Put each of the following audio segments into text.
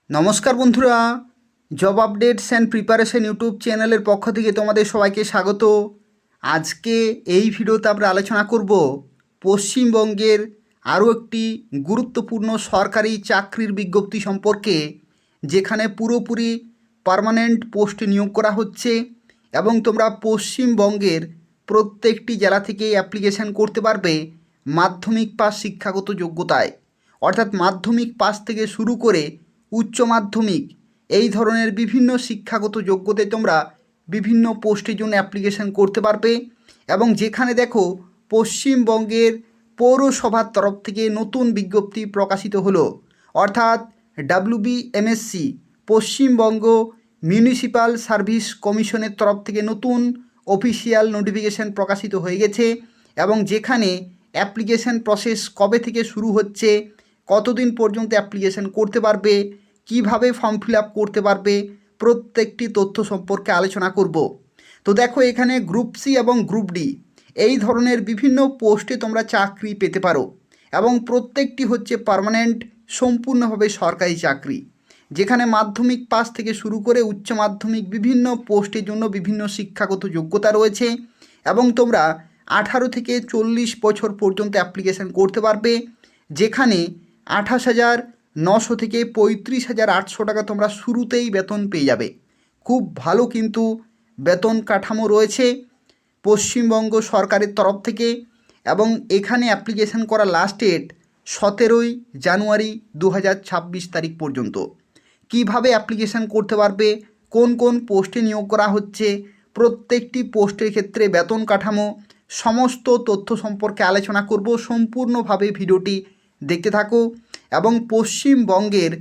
নমস্কার বন্ধুরা, job updates and preparation YouTube চ্যানেলের পক্ষ থেকে তোমাদের সবাইকে স্বাগত। আজকে এই ভিডিওতে আমরা আলোচনা করব পশ্চিমবঙ্গের আরও একটি গুরুত্বপূর্ণ সরকারি চাকরির বিজ্ঞপ্তি সম্পর্কে, যেখানে পুরোপুরি পার্মানেন্ট পোস্টে নিয়োগ করা হচ্ছে এবং তোমরা পশ্চিমবঙ্গের প্রত্যেকটি জেলা থেকে অ্যাপ্লিকেশান করতে পারবে মাধ্যমিক পাস শিক্ষাগত যোগ্যতায়। অর্থাৎ মাধ্যমিক পাস থেকে শুরু করে উচ্চ মাধ্যমিক এই ধরনের বিভিন্ন শিক্ষাগত যোগ্যতায় তোমরা বিভিন্ন পোস্টের জন্য অ্যাপ্লিকেশান করতে পারবে। এবং যেখানে দেখো পশ্চিমবঙ্গের পৌরসভার তরফ থেকে নতুন বিজ্ঞপ্তি প্রকাশিত হলো, অর্থাৎ WBMSC পশ্চিমবঙ্গ মিউনিসিপ্যাল সার্ভিস কমিশনের তরফ থেকে নতুন অফিসিয়াল নোটিফিকেশান প্রকাশিত হয়ে গেছে। এবং যেখানে অ্যাপ্লিকেশান প্রসেস কবে থেকে শুরু হচ্ছে, কতদিন পর্যন্ত অ্যাপ্লিকেশান করতে পারবে, কিভাবে ফর্ম ফিল আপ করতে পারবে, প্রত্যেকটি তথ্য সম্পর্কে আলোচনা করব। তো দেখো, এখানে গ্রুপ সি এবং গ্রুপ ডি এই ধরনের বিভিন্ন পোস্টে তোমরা চাকরি পেতে পারো এবং প্রত্যেকটি হচ্ছে পার্মানেন্ট, সম্পূর্ণভাবে সরকারি চাকরি, যেখানে মাধ্যমিক পাস থেকে শুরু করে উচ্চ মাধ্যমিক বিভিন্ন পোস্টের জন্য বিভিন্ন শিক্ষাগত যোগ্যতা রয়েছে। এবং তোমরা 18 থেকে 40 বছর পর্যন্ত অ্যাপ্লিকেশান করতে পারবে, যেখানে 28,900 থেকে 35,800 টাকা তোমরা শুরুতেই বেতন পেয়ে যাবে। খুব ভালো কিন্তু বেতন কাঠামো রয়েছে পশ্চিমবঙ্গ সরকারের তরফ থেকে। এবং এখানে অ্যাপ্লিকেশান করা লাস্ট ডেট 17 জানুয়ারি 2026 তারিখ পর্যন্ত। কিভাবে অ্যাপ্লিকেশান করতে পারবে, কোন কোন পোস্টে নিয়োগ করা হচ্ছে, প্রত্যেকটি পোস্টের ক্ষেত্রে বেতন কাঠামো, সমস্ত তথ্য সম্পর্কে আলোচনা করব। সম্পূর্ণভাবে ভিডিওটি দেখতে থাকো এবং পশ্চিমবঙ্গের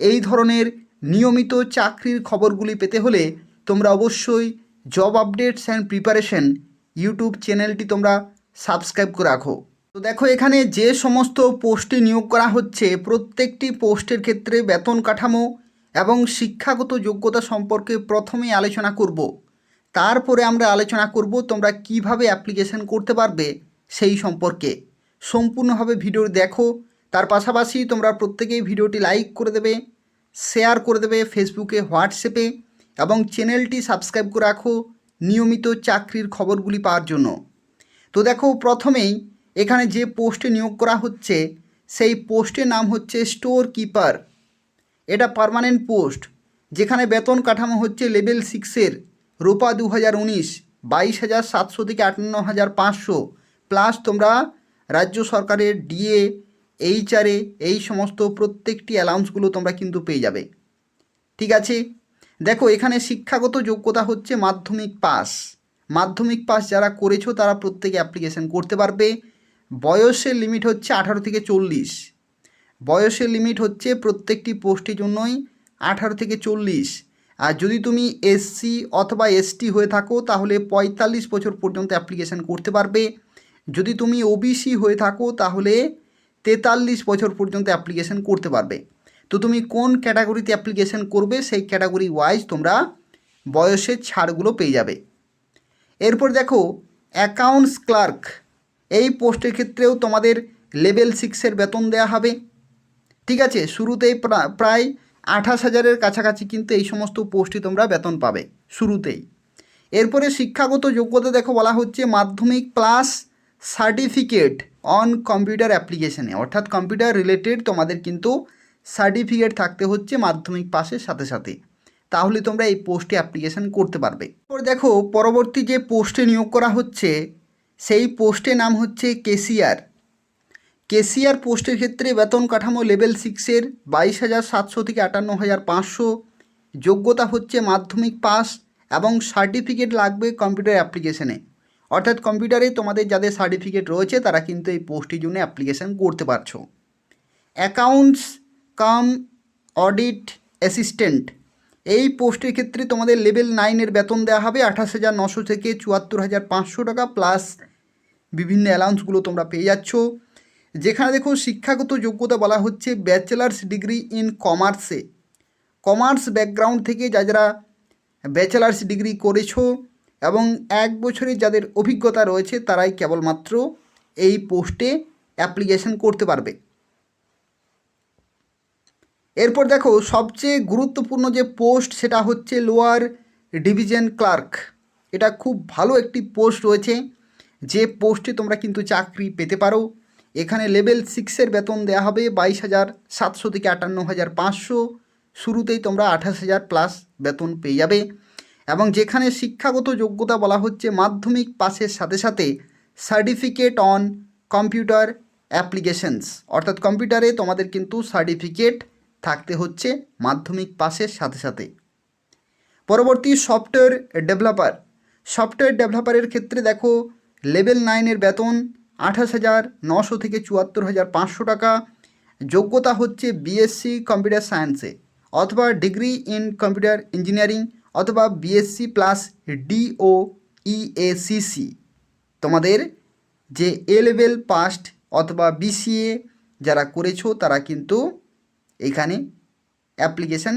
এই ধরনের নিয়মিত চাকরির খবরগুলি পেতে হলে তোমরা অবশ্যই job updates and preparation YouTube চ্যানেলটি তোমরা সাবস্ক্রাইব করে রাখো। তো দেখো, এখানে যে সমস্ত পোস্টে নিয়োগ করা হচ্ছে প্রত্যেকটি পোস্টের ক্ষেত্রে বেতন কাঠামো এবং শিক্ষাগত যোগ্যতা সম্পর্কে প্রথমেই আলোচনা করব। তারপরে আমরা আলোচনা করব তোমরা কিভাবে অ্যাপ্লিকেশান করতে পারবে সেই সম্পর্কে। সম্পূর্ণভাবে ভিডিও দেখো, তার পাশাপাশি তোমরা প্রত্যেকেই ভিডিওটি লাইক করে দেবে, শেয়ার করে দেবে ফেসবুকে, হোয়াটসঅ্যাপে, এবং চ্যানেলটি সাবস্ক্রাইব করে রাখো নিয়মিত চাকরির খবরগুলি পাওয়ার জন্য। তো দেখো, প্রথমেই এখানে যে পোস্টে নিয়োগ করা হচ্ছে সেই পোস্টের নাম হচ্ছে স্টোর কিপার। এটা পার্মানেন্ট পোস্ট, যেখানে বেতন কাঠামো হচ্ছে লেভেল 6-এর রূপা 2019 22,700 থেকে 58,500, প্লাস তোমরা রাজ্য সরকারের ডিএ, এইচআরএ এই সমস্ত প্রত্যেকটি অ্যালাউন্সগুলো তোমরা কিন্তু পেয়ে যাবে। ঠিক আছে, দেখো এখানে শিক্ষাগত যোগ্যতা হচ্ছে মাধ্যমিক পাস। মাধ্যমিক পাস যারা করেছো তারা প্রত্যেকে অ্যাপ্লিকেশান করতে পারবে। বয়সের লিমিট হচ্ছে 18 থেকে 40। বয়সের লিমিট হচ্ছে প্রত্যেকটি পোস্টের জন্যই 18 থেকে 40। আর যদি তুমি এসসি অথবা এসটি হয়ে থাকো তাহলে 45 বছর পর্যন্ত অ্যাপ্লিকেশান করতে পারবে। যদি তুমি ওবিসি হয়ে থাকো তাহলে 43 বছর পর্যন্ত অ্যাপ্লিকেশান করতে পারবে। তো তুমি কোন ক্যাটাগরিতে অ্যাপ্লিকেশান করবে সেই ক্যাটাগরি ওয়াইজ তোমরা বয়সের ছাড়গুলো পেয়ে যাবে। এরপর দেখো, অ্যাকাউন্টস ক্লার্ক এই পোস্টের ক্ষেত্রেও তোমাদের লেভেল 6-এর বেতন দেওয়া হবে। ঠিক আছে, শুরুতেই প্রায় 28,000-এর কাছাকাছি কিন্তু এই সমস্ত পোস্টে তোমরা বেতন পাবে শুরুতেই। এরপরে শিক্ষাগত যোগ্যতা দেখো বলা হচ্ছে মাধ্যমিক প্লাস সার্টিফিকেট অন কম্পিউটার অ্যাপ্লিকেশানে, অর্থাৎ কম্পিউটার রিলেটেড তোমাদের কিন্তু সার্টিফিকেট থাকতে হচ্ছে মাধ্যমিক পাসের সাথে সাথে, তাহলে তোমরা এই পোস্টে অ্যাপ্লিকেশান করতে পারবে। এরপর দেখো, পরবর্তী যে পোস্টে নিয়োগ করা হচ্ছে সেই পোস্টের নাম হচ্ছে কেশিয়ার। কেশিয়ার পোস্টের ক্ষেত্রে বেতন কাঠামো লেভেল 6-এর 22,700 থেকে 58,500। যোগ্যতা হচ্ছে মাধ্যমিক পাস এবং সার্টিফিকেট লাগবে কম্পিউটার অ্যাপ্লিকেশানে, অর্থাৎ কম্পিউটারে তোমাদের যাদের সার্টিফিকেট রয়েছে তারা কিন্তু এই পোস্টের জন্য অ্যাপ্লিকেশান করতে পারছো। অ্যাকাউন্টস কাম অডিট অ্যাসিস্ট্যান্ট এই পোস্টের ক্ষেত্রে তোমাদের লেভেল 9-এর বেতন দেওয়া হবে 28,900 থেকে 74,500 টাকা, প্লাস বিভিন্ন অ্যালাউন্সগুলো তোমরা পেয়ে যাচ্ছ। যেখানে দেখো শিক্ষাগত যোগ্যতা বলা হচ্ছে ব্যাচেলার্স ডিগ্রি ইন কমার্সে, কমার্স ব্যাকগ্রাউন্ড থেকে যারা ব্যাচেলার্স ডিগ্রি করেছো এবং 1 বছরের যাদের অভিজ্ঞতা রয়েছে তারাই কেবলমাত্র এই পোস্টে অ্যাপ্লিকেশন করতে পারবে। এরপর দেখো সবচেয়ে গুরুত্বপূর্ণ যে পোস্ট সেটা হচ্ছে লোয়ার ডিভিশন ক্লার্ক। এটা খুব ভালো একটি পোস্ট রয়েছে, যে পোস্টে তোমরা কিন্তু চাকরি পেতে পারো। এখানে লেভেল 6-এর বেতন দেওয়া হবে 22,700 থেকে 58,500। শুরুতেই তোমরা 28,000 প্লাস বেতন পেয়ে যাবে। এবং যেখানে শিক্ষাগত যোগ্যতা বলা হচ্ছে মাধ্যমিক পাসের সাথে সাথে সার্টিফিকেট অন কম্পিউটার অ্যাপ্লিকেশনস, অর্থাৎ কম্পিউটারে তোমাদের কিন্তু সার্টিফিকেট থাকতে হচ্ছে মাধ্যমিক পাসের সাথে সাথে। পরবর্তী সফটওয়্যার ডেভেলপার। সফটওয়্যার ডেভেলপারের ক্ষেত্রে দেখো লেভেল 9-এর বেতন 28,900 থেকে 74,500 টাকা। যোগ্যতা হচ্ছে বিএসসি কম্পিউটার সায়েন্সে অথবা ডিগ্রি ইন কম্পিউটার ইঞ্জিনিয়ারিং অথবা বিএসসি প্লাস ডিও ইএসিসি। তোমাদের যে এ লেভেল পাস্ট অথবা বিসিএ যারা করেছো তারা কিন্তু এখানে অ্যাপ্লিকেশান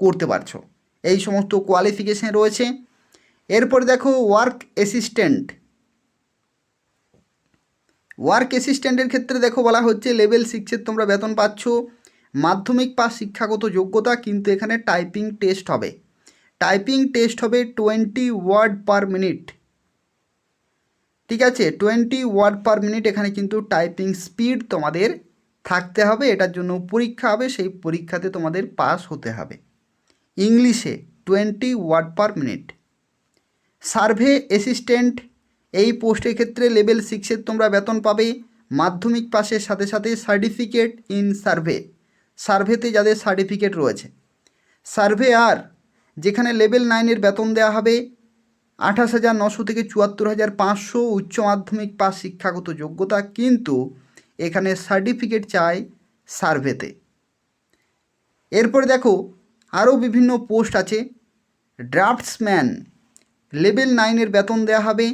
করতে পারছো। এই সমস্ত কোয়ালিফিকেশান রয়েছে। এরপর দেখো ওয়ার্ক অ্যাসিস্ট্যান্ট। ওয়ার্ক অ্যাসিস্ট্যান্টের ক্ষেত্রে দেখো বলা হচ্ছে লেভেল 6-এর তোমরা বেতন পাচ্ছ, মাধ্যমিক পাস শিক্ষাগত যোগ্যতা, কিন্তু এখানে টাইপিং টেস্ট হবে। টাইপিং টেস্ট হবে 20 ওয়ার্ড পার মিনিট। ঠিক আছে, 20 ওয়ার্ড পার মিনিট এখানে কিন্তু টাইপিং স্পিড তোমাদের থাকতে হবে। এটার জন্য পরীক্ষা হবে, সেই পরীক্ষাতে তোমাদের পাস হতে হবে। ইংলিশে 20 word per minute. Survey assistant, এই পোস্টের ক্ষেত্রে লেভেল 6-এর তোমরা বেতন পাবে, মাধ্যমিক পাসের সাথে সাথে সার্টিফিকেট ইন সার্ভে, সার্ভেতে যাদের সার্টিফিকেট রয়েছে। সার্ভে আর যেখানে লেভেল 9-এর বেতন দেওয়া হবে 28,900 থেকে 74,500, উচ্চ মাধ্যমিক পাস শিক্ষাগত যোগ্যতা, কিন্তু এখানে সার্টিফিকেট চাই সার্ভেতে। এরপরে দেখো আরও বিভিন্ন পোস্ট আছে। ড্রাফটসম্যান, লেভেল 9-এর বেতন দেওয়া হবে,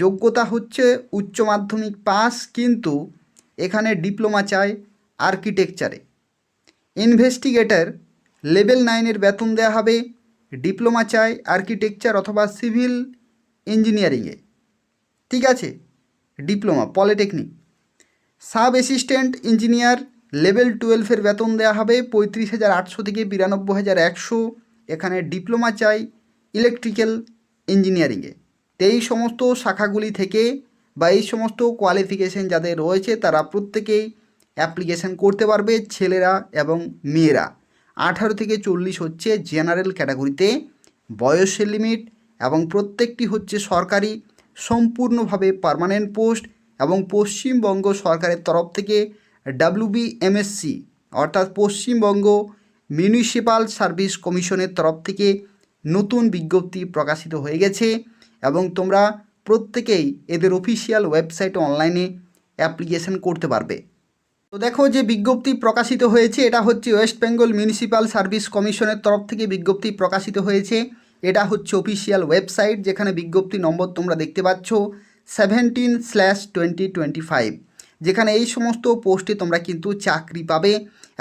যোগ্যতা হচ্ছে উচ্চ মাধ্যমিক পাস, কিন্তু এখানে ডিপ্লোমা চাই আর্কিটেকচারে। ইনভেস্টিগেটর, লেভেল 9-এর বেতন দেওয়া হবে, ডিপ্লোমা চাই আর্কিটেকচার অথবা সিভিল ইঞ্জিনিয়ারিংয়ে। ঠিক আছে, diploma polytechnic. Sub assistant engineer, level 12-এর বেতন দেওয়া হবে 35,800 থেকে 92,100, এখানে ডিপ্লোমা চাই ইলেকট্রিক্যাল ইঞ্জিনিয়ারিংয়ে। তো এই সমস্ত শাখাগুলি থেকে বা এই সমস্ত কোয়ালিফিকেশান যাদের রয়েছে তারা প্রত্যেকেই অ্যাপ্লিকেশান করতে পারবে, ছেলেরা এবং মেয়েরা। 18 থেকে 40 হচ্ছে জেনারেল ক্যাটাগরিতে বয়সের লিমিট, এবং প্রত্যেকটি হচ্ছে সরকারি সম্পূর্ণভাবে পার্মানেন্ট পোস্ট, এবং পশ্চিমবঙ্গ সরকারের তরফ থেকে WBMSC অর্থাৎ পশ্চিমবঙ্গ মিউনিসিপ্যাল সার্ভিস কমিশনের তরফ থেকে নতুন বিজ্ঞপ্তি প্রকাশিত হয়ে গেছে, এবং তোমরা প্রত্যেকেই এদের অফিসিয়াল ওয়েবসাইটে অনলাইনে অ্যাপ্লিকেশন করতে পারবে। তো দেখো যে বিজ্ঞপ্তি প্রকাশিত হয়েছে এটা হচ্ছে ওয়েস্ট বেঙ্গল মিউনিসিপ্যাল সার্ভিস কমিশনের তরফ থেকে বিজ্ঞপ্তি প্রকাশিত হয়েছে। এটা হচ্ছে অফিসিয়াল ওয়েবসাইট, যেখানে বিজ্ঞপ্তি নম্বর তোমরা দেখতে পাচ্ছ 17/2025, যেখানে এই সমস্ত পোস্টে তোমরা কিন্তু চাকরি পাবে,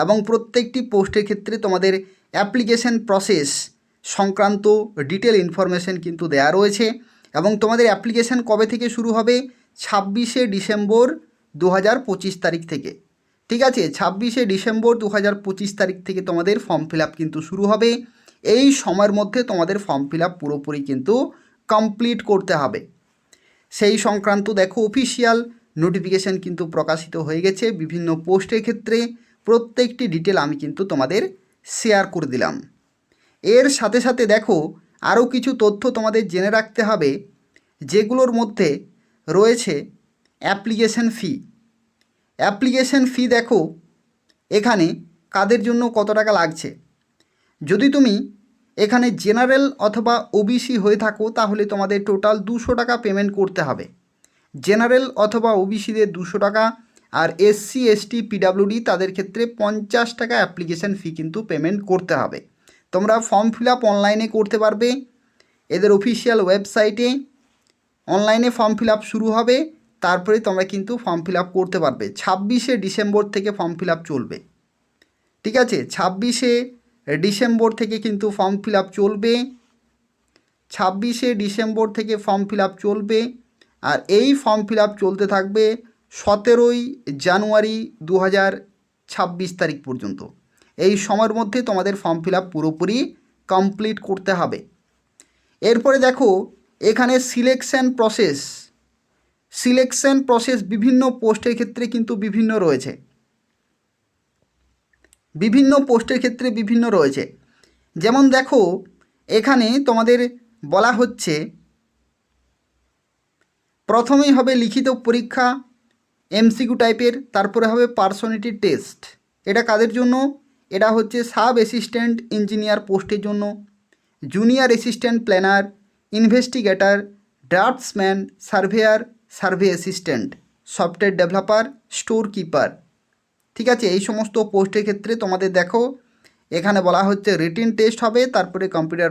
এবং প্রত্যেকটি পোস্টের ক্ষেত্রে তোমাদের অ্যাপ্লিকেশন প্রসেস সংক্রান্ত ডিটেল ইনফরমেশন কিন্তু দেওয়া রয়েছে। এবং তোমাদের অ্যাপ্লিকেশন কবে থেকে শুরু হবে? 26শে ডিসেম্বর 2025 তারিখ থেকে। ঠিক আছে, 26শে ডিসেম্বর 2025 তারিখ থেকে তোমাদের ফর্ম ফিল আপ কিন্তু শুরু হবে। এই সময়ের মধ্যে তোমাদের ফর্ম ফিল আপ পুরোপুরি কিন্তু কমপ্লিট করতে হবে। সেই সংক্রান্ত দেখো অফিসিয়াল নোটিফিকেশান কিন্তু প্রকাশিত হয়ে গেছে বিভিন্ন পোস্টের ক্ষেত্রে। প্রত্যেকটি ডিটেল আমি কিন্তু তোমাদের শেয়ার করে দিলাম। এর সাথে সাথে দেখো আরও কিছু তথ্য তোমাদের জেনে রাখতে হবে, যেগুলোর মধ্যে রয়েছে অ্যাপ্লিকেশন ফি। অ্যাপ্লিকেশন ফি দেখো এখানে কাদের জন্য কত টাকা লাগছে। যদি তুমি এখানে জেনারেল অথবা ওবিসি হয়ে থাকো তাহলে তোমাদের টোটাল 200 টাকা পেমেন্ট করতে হবে। জেনারেল অথবা ওবিসিদের 200 টাকা, আর SC ST PWD তাদের ক্ষেত্রে 50 টাকা অ্যাপ্লিকেশন ফি কিন্তু পেমেন্ট করতে হবে। তোমরা ফর্ম ফিল আপ অনলাইনে করতে পারবে, এদের অফিসিয়াল ওয়েবসাইটে অনলাইনে ফর্ম ফিল আপ শুরু হবে, তারপরে তোমরা কিন্তু ফর্ম ফিল আপ করতে পারবে। 26শে ডিসেম্বর থেকে ফর্ম ফিল আপ চলবে। ঠিক আছে, 26শে ডিসেম্বর থেকে কিন্তু ফর্ম ফিল আপ চলবে। 26শে ডিসেম্বর থেকে ফর্ম ফিল আপ চলবে, আর এই ফর্ম ফিল আপ চলতে থাকবে 17ই জানুয়ারি 2026 তারিখ পর্যন্ত। এই সময়ের মধ্যে তোমাদের ফর্ম ফিল আপ পুরোপুরি কমপ্লিট করতে হবে। এরপরে দেখো এখানে সিলেকশন প্রসেস বিভিন্ন পোস্টের ক্ষেত্রে কিন্তু বিভিন্ন রয়েছে, যেমন দেখো এখানে তোমাদের বলা হচ্ছে প্রথমেই হবে লিখিত পরীক্ষা এমসিকিউ টাইপের, তারপরে হবে পার্সোনালিটি টেস্ট। এটা কাদের জন্য? এটা হচ্ছে সাব অ্যাসিস্ট্যান্ট ইঞ্জিনিয়ার পোস্টের জন্য, junior assistant planner, investigator, draftsman, surveyor, survey assistant, software developer, store keeper. ঠিক আছে, এই সমস্ত পোস্টের ক্ষেত্রে তোমাদের দেখো এখানে বলা হচ্ছে রিটিন টেস্ট হবে, তারপরে কম্পিউটার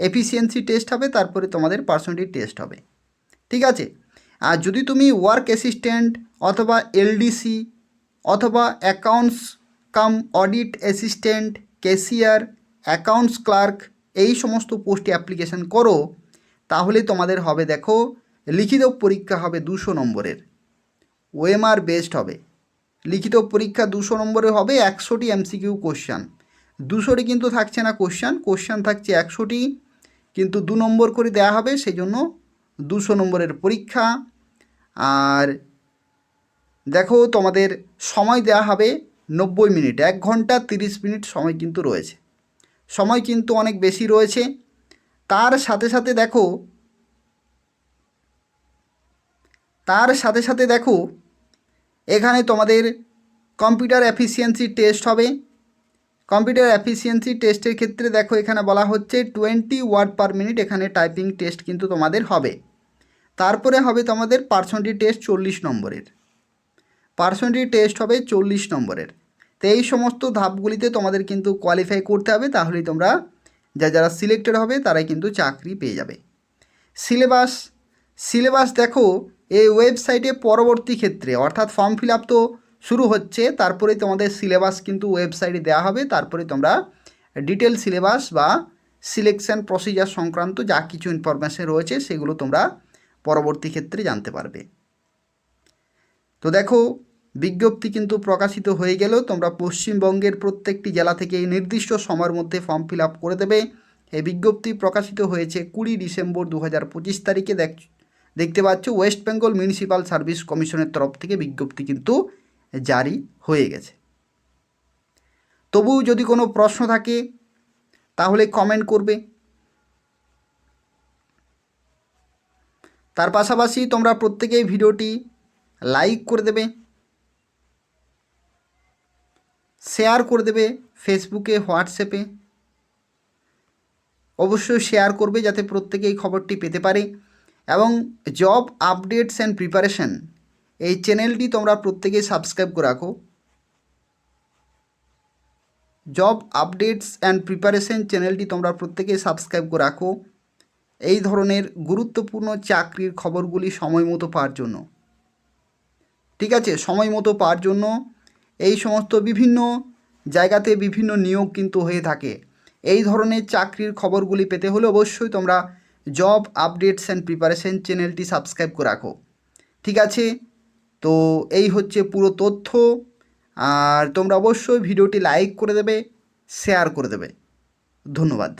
এফিসিয়েন্সি টেস্ট হবে, তারপরে তোমাদের পার্সোনালিটি টেস্ট হবে। ঠিক আছে, আর যদি তুমি ওয়ার্ক অ্যাসিস্ট্যান্ট অথবা এলডিসি অথবা accounts cum audit assistant, cashier, accounts clerk এই সমস্ত পোস্টে অ্যাপ্লিকেশান করো, তাহলে তোমাদের হবে দেখো লিখিত পরীক্ষা হবে 200 নম্বরের, ওএমআর বেসড হবে। লিখিত পরীক্ষা 200 নম্বরের হবে, 100টি এমসিকিউ কোশ্চান, 200টি কিন্তু থাকছে না কোশ্চান থাকছে 100টি, কিন্তু 2 নম্বর করে দেওয়া হবে, সেই জন্য 200 নম্বরের পরীক্ষা। আর দেখো তোমাদের সময় দেওয়া হবে 90 মিনিট, 1 ঘন্টা 30 মিনিট সময় কিন্তু রয়েছে, সময় কিন্তু অনেক বেশি রয়েছে। তার সাথে সাথে দেখো এখানে তোমাদের কম্পিউটার এফিসিয়েন্সি টেস্ট হবে। কম্পিউটার এফিসিয়েন্সি টেস্টের ক্ষেত্রে দেখো এখানে বলা হচ্ছে 20 ওয়ার্ড পার মিনিট, এখানে টাইপিং টেস্ট কিন্তু তোমাদের হবে। তারপরে হবে তোমাদের পার্সোনালিটি টেস্ট 40 নম্বরের, তো এই সমস্ত ধাপগুলিতে তোমাদের কিন্তু কোয়ালিফাই করতে হবে, তাহলেই তোমরা যারা সিলেক্টেড হবে তারাই কিন্তু চাকরি পেয়ে যাবে। সিলেবাস দেখো এই ওয়েবসাইটে পরবর্তী ক্ষেত্রে, অর্থাৎ ফর্ম ফিল আপ তো শুরু হচ্ছে, তারপরে তোমাদের সিলেবাস কিন্তু ওয়েবসাইটে দেওয়া হবে, তারপরে তোমরা ডিটেল সিলেবাস বা সিলেকশন প্রসিজার সংক্রান্ত যা কিছু ইনফরমেশন রয়েছে সেগুলো তোমরা পরবর্তী ক্ষেত্রে জানতে পারবে। তো দেখো বিজ্ঞপ্তি কিন্তু প্রকাশিত হয়ে গেল, তোমরা পশ্চিমবঙ্গের প্রত্যেকটি জেলা থেকে এই নির্দিষ্ট সময়ের মধ্যে ফর্ম ফিল আপ করে দেবে। এই বিজ্ঞপ্তি প্রকাশিত হয়েছে 20 ডিসেম্বর 2025 তারিখে। দেখতে পাচ্ছ ওয়েস্ট বেঙ্গল মিউনিসিপ্যাল সার্ভিস কমিশনের তরফ থেকে বিজ্ঞপ্তি কিন্তু জারি হয়ে গেছে। তবুও যদি কোনো প্রশ্ন থাকে তাহলে কমেন্ট করবে। তার পাশাপাশি তোমরা প্রত্যেকেই ভিডিওটি লাইক করে দেবে, শেয়ার করে দেবে ফেসবুকে, হোয়াটসঅ্যাপে, অবশ্যই শেয়ার করবে যাতে প্রত্যেকেই খবরটি পেতে পারে। এবং জব আপডেটস অ্যান্ড প্রিপারেশন এই চ্যানেলটি তোমরা প্রত্যেকেই সাবস্ক্রাইব করে রাখো। জব আপডেটস অ্যান্ড প্রিপারেশন চ্যানেলটি তোমরা প্রত্যেকেই সাবস্ক্রাইব করে রাখো এই ধরনের গুরুত্বপূর্ণ চাকরির খবরগুলি সময় মতো পাওয়ার জন্য। ঠিক আছে, সময় মতো পাওয়ার জন্য এই সমস্ত বিভিন্ন জায়গাতে বিভিন্ন নিয়োগ কিন্তু হয়ে থাকে, এই ধরনের চাকরির খবরগুলি পেতে হলে অবশ্যই তোমরা জব আপডেটস অ্যান্ড প্রিপারেশন চ্যানেলটি সাবস্ক্রাইব করে রাখো। ঠিক আছে, তো এই হচ্ছে পুরো তথ্য। আর তোমরা অবশ্যই ভিডিওটি লাইক করে দেবে, শেয়ার করে দেবে। ধন্যবাদ।